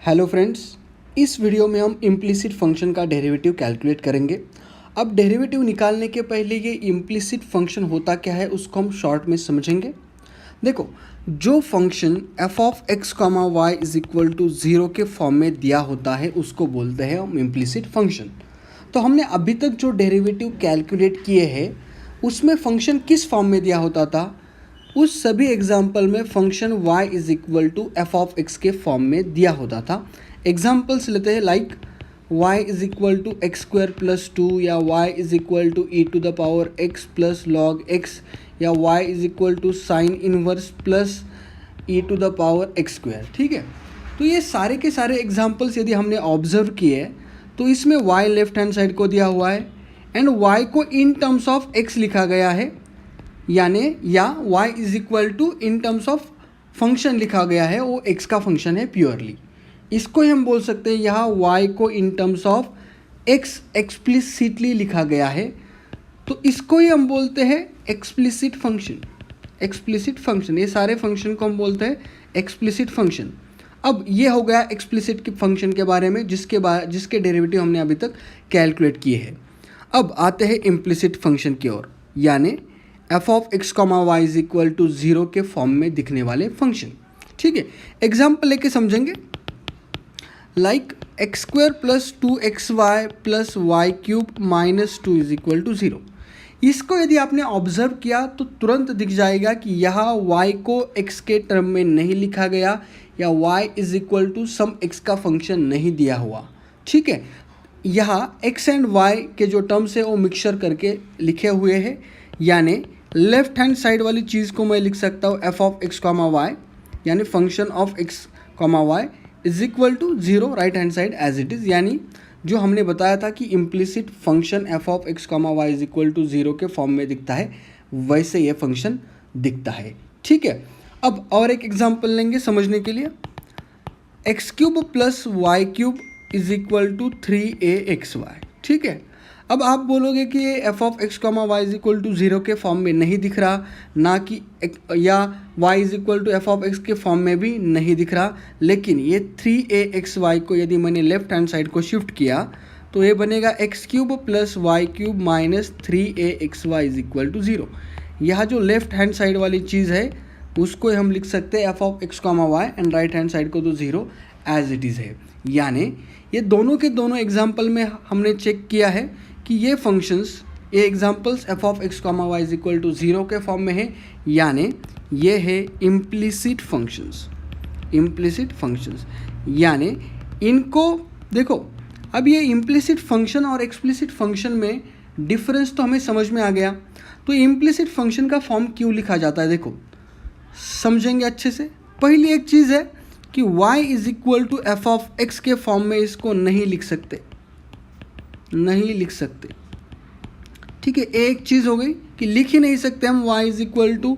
Hello friends, इस video में हम इम्प्लिसिट फंक्शन का डेरिवेटिव कैलकुलेट करेंगे। अब डेरिवेटिव निकालने के पहले ये इम्प्लिसिट फंक्शन होता क्या है उसको हम शॉर्ट में समझेंगे। देखो, जो function f of x comma y is equal to 0 के फॉर्म में दिया होता है उसको बोलते हैं हम इम्प्लिसिट फंक्शन। तो हमने अभी तक जो डेरिवेटिव कैलकुलेट किए हैं उसमें फंक्शन किस फॉर्म में दिया होता था? उस सभी एग्जाम्पल में function y is equal to f of x के फॉर्म में दिया होता था। एग्जाम्पल्स लेते हैं like y is equal to x square plus 2 या y is equal to e to the power x plus log x या y is equal to sine inverse plus e to the power x square. ठीक है, तो ये सारे के सारे examples यदि हमने ऑब्जर्व किए तो इसमें y लेफ्ट हैंड साइड को दिया हुआ है एंड y को इन टर्म्स ऑफ x लिखा गया है, यानी या y is equal to in terms of function लिखा गया है, वो x का फंक्शन है प्योरली। इसको ही हम बोल सकते हैं यहाँ y को इन टर्म्स ऑफ x एक्सप्लिसिटली लिखा गया है, तो इसको ही हम बोलते हैं एक्सप्लिसिट फंक्शन। एक्सप्लिसिट फंक्शन, ये सारे फंक्शन को हम बोलते हैं एक्सप्लिसिट फंक्शन। अब ये हो गया एक्सप्लिसिट के फंक्शन के बारे में जिसके डेरिवेटिव हमने अभी तक कैलकुलेट किए हैं। अब आते हैं इम्प्लिसिट फंक्शन की ओर, यानी f of x comma y is equal to 0 के फॉर्म में दिखने वाले फंक्शन। ठीक है, एग्जाम्पल लेके समझेंगे like x square plus 2xy plus y cube minus 2 is equal to 0। इसको यदि आपने ऑब्जर्व किया तो तुरंत दिख जाएगा कि यहाँ y को x के टर्म में नहीं लिखा गया या y is equal to some x का फंक्शन नहीं दिया हुआ। ठीक है, यहाँ x एंड y के जो टर्म्स है वो मिक्सचर करके लिखे हुए हैं, यानी लेफ्ट हैंड साइड वाली चीज़ को मैं लिख सकता हूँ F of x comma y, यानी function of x comma y is equal to 0 right hand side as it is, यानी जो हमने बताया था कि implicit function F of x comma y is equal to 0 के फॉर्म में दिखता है, वैसे ये फंक्शन दिखता है। ठीक है, अब और एक एग्जाम्पल लेंगे समझने के लिए। X cube plus y cube is equal to 3axy। ठीक है, अब आप बोलोगे कि ये f of x comma y is equal to 0 के फॉर्म में नहीं दिख रहा, ना कि या y is equal to f of x के फॉर्म में भी नहीं दिख रहा, लेकिन ये 3axy को यदि मैंने लेफ्ट हैंड साइड को शिफ्ट किया तो ये बनेगा x cube plus y cube minus 3axy is equal to 0। यह जो लेफ्ट हैंड साइड वाली चीज़ है उसको हम लिख सकते हैं f of x comma y and right hand side को तो 0 एज इट इज़ है। यानी ये दोनों के दोनों एग्जाम्पल में हमने चेक किया है कि ये फंक्शंस, ये examples f of x comma y is equal to 0 के फॉर्म में है, यानी ये है इम्प्लिसिट फंक्शंस। इम्प्लिसिट फंक्शंस यानी इनको देखो, अब ये इम्प्लिसिट फंक्शन और एक्सप्लिसिट फंक्शन में डिफरेंस तो हमें समझ में आ गया। तो इम्प्लिसिट फंक्शन का फॉर्म क्यों लिखा जाता है, देखो समझेंगे अच्छे से। पहली एक चीज़ है कि y is equal to f of x के फॉर्म में इसको नहीं लिख सकते, नहीं लिख सकते। ठीक है, एक चीज़ हो गई कि लिख ही नहीं सकते हम y is equal to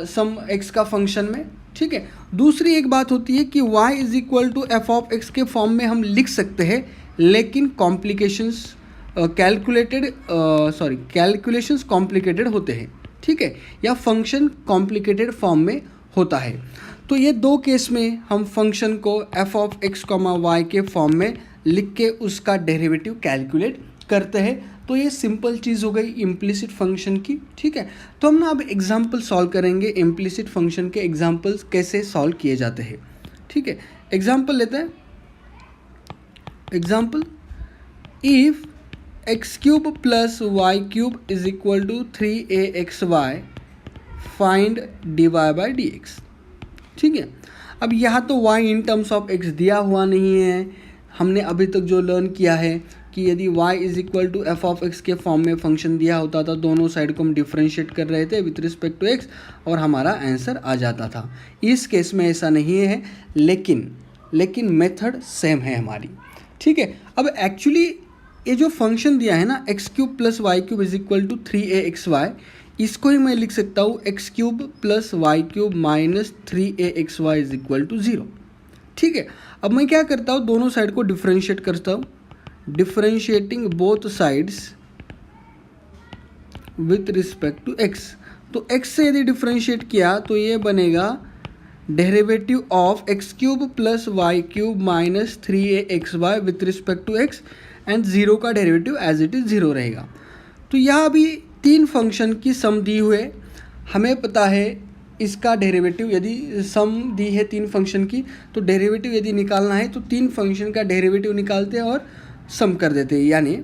some x का फंक्शन में। ठीक है, दूसरी एक बात होती है कि y is equal to f of x के फॉर्म में हम लिख सकते हैं, लेकिन कॉम्प्लिकेशंस कैलकुलेशंस कॉम्प्लिकेटेड होते हैं। ठीक है, या फंक्शन कॉम्प्लिकेटेड फॉर्म में होता है। तो ये दो केस में हम फंक्शन को f of x comma y के फॉर्म में लिख के उसका डेरिवेटिव कैलकुलेट करते हैं। तो ये सिंपल चीज़ हो गई इम्प्लिसिट फंक्शन की। ठीक है, तो हम ना अब एग्जाम्पल सॉल्व करेंगे, इम्प्लिसिट फंक्शन के एग्जाम्पल्स कैसे सॉल्व किए जाते हैं। ठीक है, एग्जाम्पल लेते हैं। Example, if x cube plus y cube is equal to 3axy find dy by d x. ठीक है, अब यहाँ तो y in terms of x दिया हुआ नहीं है। हमने अभी तक जो लर्न किया है कि यदि y is equal to f of x के फॉर्म में फंक्शन दिया होता था, दोनों साइड को हम डिफ्रेंशिएट कर रहे थे विथ रिस्पेक्ट टू x और हमारा आंसर आ जाता था। इस केस में ऐसा नहीं है, लेकिन मेथड सेम है हमारी। ठीक है, अब एक्चुअली ये जो फंक्शन दिया है ना x cube plus y cube is equal to 3axy, इसको ही मैं लिख सकता हूँ x cube plus y cube minus 3axy is equal to 0। ठीक है, अब मैं क्या करता हूँ, दोनों साइड को डिफ्रेंशिएट करता हूँ, differentiating both sides with respect to x। तो x से यदि डिफ्रेंशिएट किया तो ये बनेगा derivative of x cube plus y cube minus 3axy with respect to x and zero का derivative as it is zero रहेगा। तो यहाँ अभी तीन फंक्शन की सम दी हुए, हमें पता है इसका डेरिवेटिव, यदि सम दी है तीन फंक्शन की तो डेरिवेटिव यदि निकालना है तो तीन फंक्शन का डेरिवेटिव निकालते हैं और सम कर देते हैं। यानी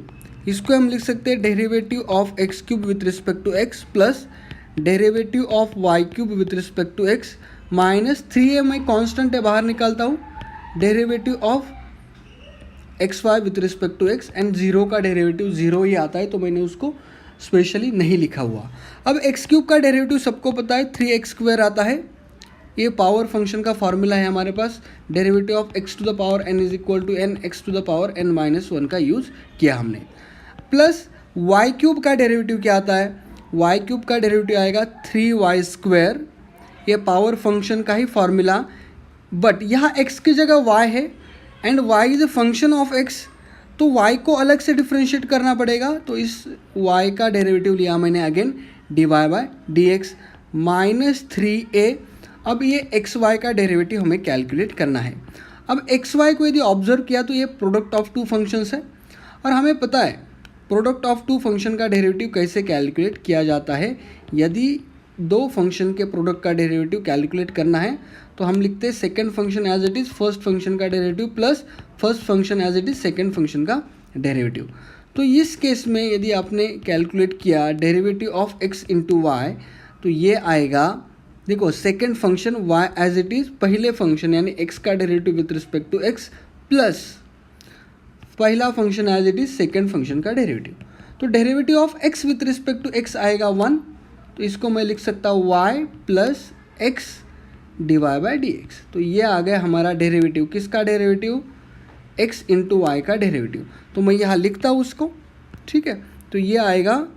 इसको हम लिख सकते हैं derivative of x cube with respect to x plus derivative of y cube with respect to x minus 3a मैं कॉन्स्टेंट है बाहर निकालता हूँ, derivative of x y with respect to x and zero का डेरिवेटिव ज़ीरो ही आता है तो मैंने उसको स्पेशली नहीं लिखा हुआ। अब एक्स क्यूब का डेरिवेटिव सबको पता है 3x² आता है, ये पावर फंक्शन का फॉर्मूला है हमारे पास। Derivative of x to the power n is equal to n x to the power n minus 1 का यूज़ किया हमने। प्लस वाई क्यूब का डेरिवेटिव क्या आता है, वाई क्यूब का डेरिवेटिव आएगा 3y², ये पावर फंक्शन का ही फॉर्मूला, बट यहाँ x की जगह y है and y is a function of x, तो y को अलग से डिफ्रेंशिएट करना पड़ेगा। तो इस y का डेरिवेटिव लिया मैंने अगेन dy/dx माइनस 3a। अब ये एक्स वाई का डेरिवेटिव हमें कैलकुलेट करना है। अब एक्स वाई को यदि ऑब्जर्व किया तो ये प्रोडक्ट ऑफ टू फंक्शंस है और हमें पता है प्रोडक्ट ऑफ टू फंक्शन का डेरिवेटिव कैसे कैलकुलेट किया जाता है। यदि दो फंक्शन के प्रोडक्ट का डेरिवेटिव कैलकुलेट करना है तो हम लिखते हैं second function as it is first function का derivative plus first function as it is second function का डेरिवेटिव। तो इस केस में यदि आपने कैलकुलेट किया derivative of x into y तो ये आएगा, देखो second function y as it is पहले फंक्शन यानी x का derivative with respect to x plus पहला function as it is second function का डेरिवेटिव। तो derivative of x with respect to x आएगा 1, तो इसको मैं लिख सकता हूँ y प्लस एक्स dy/dx। तो ये आ गया हमारा डेरिवेटिव, किसका डेरिवेटिव, x इंटू वाई का डेरिवेटिव। तो मैं यहाँ लिखता हूँ उसको, ठीक है। तो ये आएगा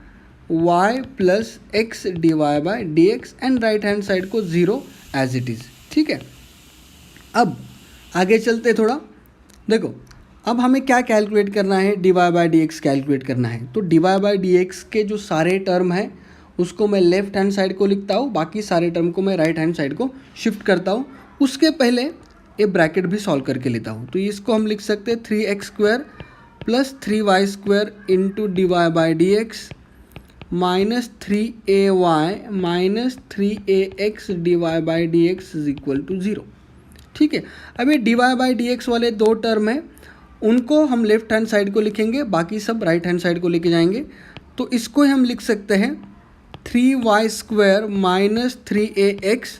y plus x dy/dx and right hand side को ज़ीरो एज इट इज़, ठीक है। अब आगे चलते थोड़ा, देखो अब हमें क्या कैलकुलेट करना है, dy/dx कैलकुलेट करना है। तो dy/dx के जो सारे टर्म हैं उसको मैं लेफ्ट हैंड साइड को लिखता हूँ, बाकी सारे टर्म को मैं राइट हैंड साइड को शिफ्ट करता हूँ। उसके पहले ये ब्रैकेट भी सॉल्व करके लेता हूँ। तो इसको हम लिख सकते हैं 3x² plus 3y² into dy/dx minus 3ay minus 3ax dy/dx is equal to 0, ठीक है। अब ये dy/dx वाले दो टर्म हैं, उनको हम लेफ्ट हैंड साइड को लिखेंगे, बाकी सब राइट हैंड साइड को लेके जाएंगे। तो इसको हम लिख सकते हैं 3y² minus 3ax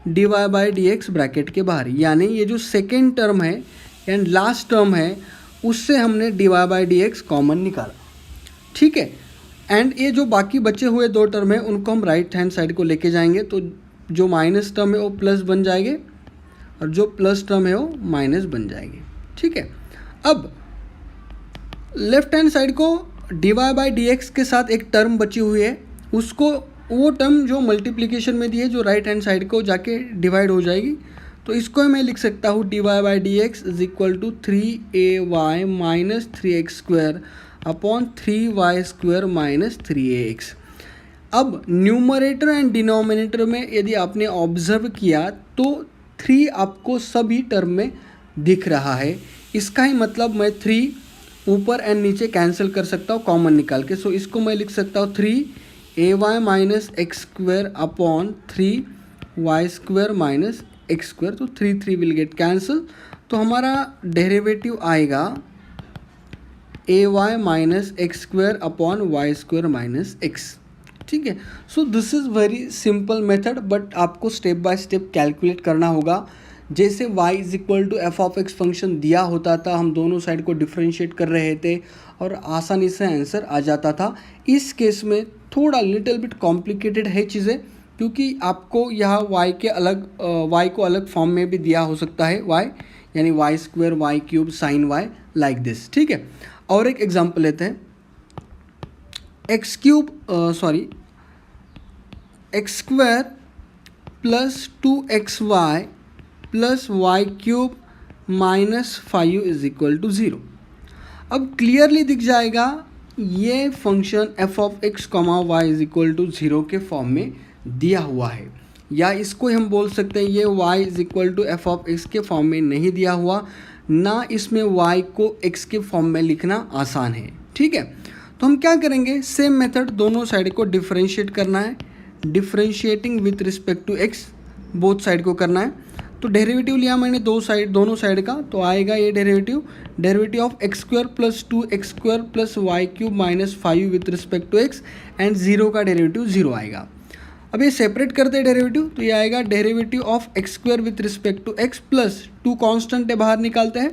dy/dx bracket के बाहर, यानी ये जो सेकेंड टर्म है एंड लास्ट टर्म है उससे हमने dy/dx कॉमन निकाला, ठीक है। एंड ये जो बाकी बचे हुए दो टर्म है उनको हम राइट हैंड साइड को लेके जाएंगे, तो जो माइनस टर्म है वो प्लस बन जाएंगे और जो प्लस टर्म है वो माइनस बन जाएंगे, ठीक है। अब लेफ्ट हैंड साइड को dy/dx के साथ एक टर्म बची हुई है, उसको वो टर्म जो मल्टीप्लिकेशन में दी है जो राइट हैंड साइड को जाके डिवाइड हो जाएगी। तो इसको मैं लिख सकता हूँ dy/dx is equal to 3ay minus 3x² upon 3y² minus 3ax। अब न्यूमरेटर एंड डिनोमिनेटर में यदि आपने ऑब्जर्व किया तो 3 आपको सभी टर्म में दिख रहा है, इसका ही मतलब मैं 3 ऊपर एंड नीचे कैंसिल कर सकता हूँ कॉमन निकाल के। सो इसको मैं लिख सकता हूँ 3ay minus x² upon 3y² minus x²। तो 3 विल गेट कैंसिल, तो हमारा डेरिवेटिव आएगा ay minus x² upon y² minus x, ठीक है। So this is very simple method, but आपको स्टेप बाय स्टेप कैलकुलेट करना होगा। जैसे y is equal to f of x function दिया होता था, हम दोनों साइड को डिफ्रेंशिएट कर रहे थे और आसानी से आंसर आ जाता था। इस केस में थोड़ा लिटिल बिट कॉम्प्लिकेटेड है चीज़ें, क्योंकि आपको यहाँ y के अलग y को अलग फॉर्म में भी दिया हो सकता है, y यानी y² y³ sin y like this, ठीक है। और एक एग्जांपल लेते हैं, x² plus 2xy plus y³ minus 5 is equal to 0। अब क्लियरली दिख जाएगा ये function F of x comma y is equal to 0 के फॉर्म में दिया हुआ है, या इसको हम बोल सकते हैं ये y is equal to f of x के फॉर्म में नहीं दिया हुआ, ना इसमें y को x के फॉर्म में लिखना आसान है। ठीक है, तो हम क्या करेंगे, सेम मेथड, दोनों साइड को डिफरेंशिएट करना है, differentiating with respect to x, both side को करना है। तो डेरिवेटिव लिया मैंने दोनों साइड का, तो आएगा ये derivative of x square plus 2x square plus y cube minus 5 with respect to x, and 0 का डेरिवेटिव 0 आएगा। अब ये सेपरेट करते हैं डेरिवेटिव, तो ये आएगा derivative of x square with respect to x plus 2 constant है बाहर निकालते हैं,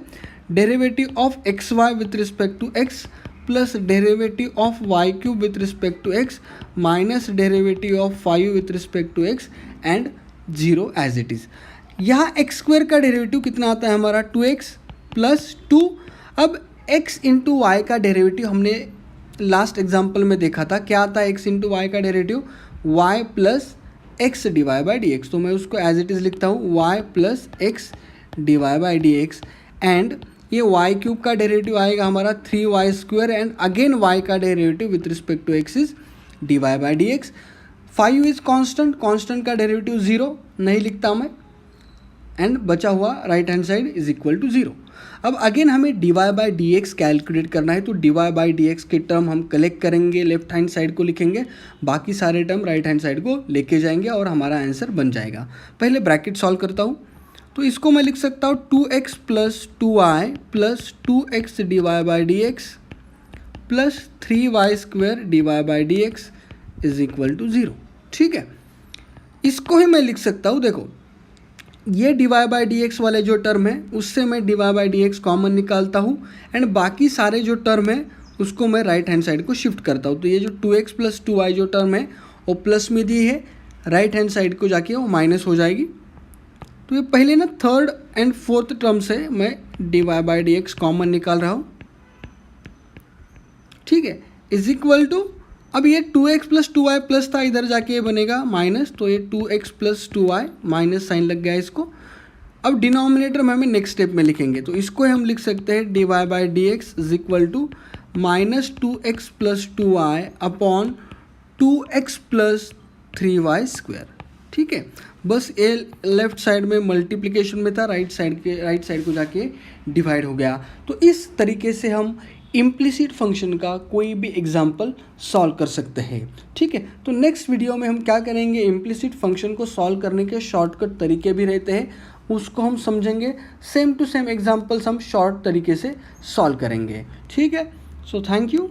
derivative of x y with respect to x plus derivative of y cube with respect to x minus derivative of 5 with respect to x and 0 as it is. यहाँ x square का derivative कितना आता है हमारा 2x plus 2। अब x into y का derivative हमने last example में देखा था, क्या आता है x इंटू वाई का derivative, y plus x d y by d x. तो मैं उसको एज इट इज़ लिखता हूँ y plus x d y by d x, and ये y क्यूब का डेरिवेटिव आएगा हमारा 3y square, and again y का derivative with respect to x is d y by d x. 5 is constant का derivative 0 नहीं लिखता मैं, एंड बचा हुआ right hand side is equal to 0। अब अगेन हमें d y by d x calculate करना है, तो डिवाई बाई डी एक्स के टर्म हम कलेक्ट करेंगे, लेफ्ट हैंड साइड को लिखेंगे, बाकी सारे टर्म राइट हैंड साइड को लेके जाएंगे और हमारा आंसर बन जाएगा। पहले ब्रैकेट सॉल्व करता हूँ, तो इसको मैं लिख सकता हूँ 2x plus 2y plus 2x d y by d x plus 3y square d y by d x is equal to 0। ठीक है, इसको ही मैं लिख सकता हूँ, देखो ये डिवाई बाई डी एक्स वाले जो टर्म है उससे मैं Dibai by d x common निकालता हूँ, एंड बाकी सारे जो टर्म है उसको मैं राइट हैंड साइड को शिफ्ट करता हूँ। तो ये जो 2x प्लस 2y जो टर्म है वो प्लस में दी है, राइट हैंड साइड को जाके वो माइनस हो जाएगी। तो ये पहले ना थर्ड एंड फोर्थ टर्म से मैं Dibai by d x common निकाल रहा हूँ। ठीक है, इज इक्वल टू, अब ये 2x प्लस 2y प्लस था, इधर जाके ये बनेगा माइनस, तो ये 2x plus 2y minus sign लग गया इसको। अब डिनोमिनेटर में हमें नेक्स्ट स्टेप में लिखेंगे, तो इसको हम लिख सकते हैं d y by d x is equal to minus 2x plus 2y upon 2x plus 3y square. ठीक है, बस ये लेफ्ट साइड में मल्टीप्लिकेशन में था, राइट साइड को जाके डिवाइड हो गया। तो इस तरीके से हम इम्प्लिसिट फंक्शन का कोई भी एग्जाम्पल सॉल्व कर सकते हैं। ठीक है, तो नेक्स्ट वीडियो में हम क्या करेंगे, इम्प्लिसिट फंक्शन को सॉल्व करने के शॉर्टकट तरीके भी रहते हैं, उसको हम समझेंगे, सेम टू सेम एग्जाम्पल्स हम शॉर्ट तरीके से सॉल्व करेंगे। ठीक है, सो थैंक यू।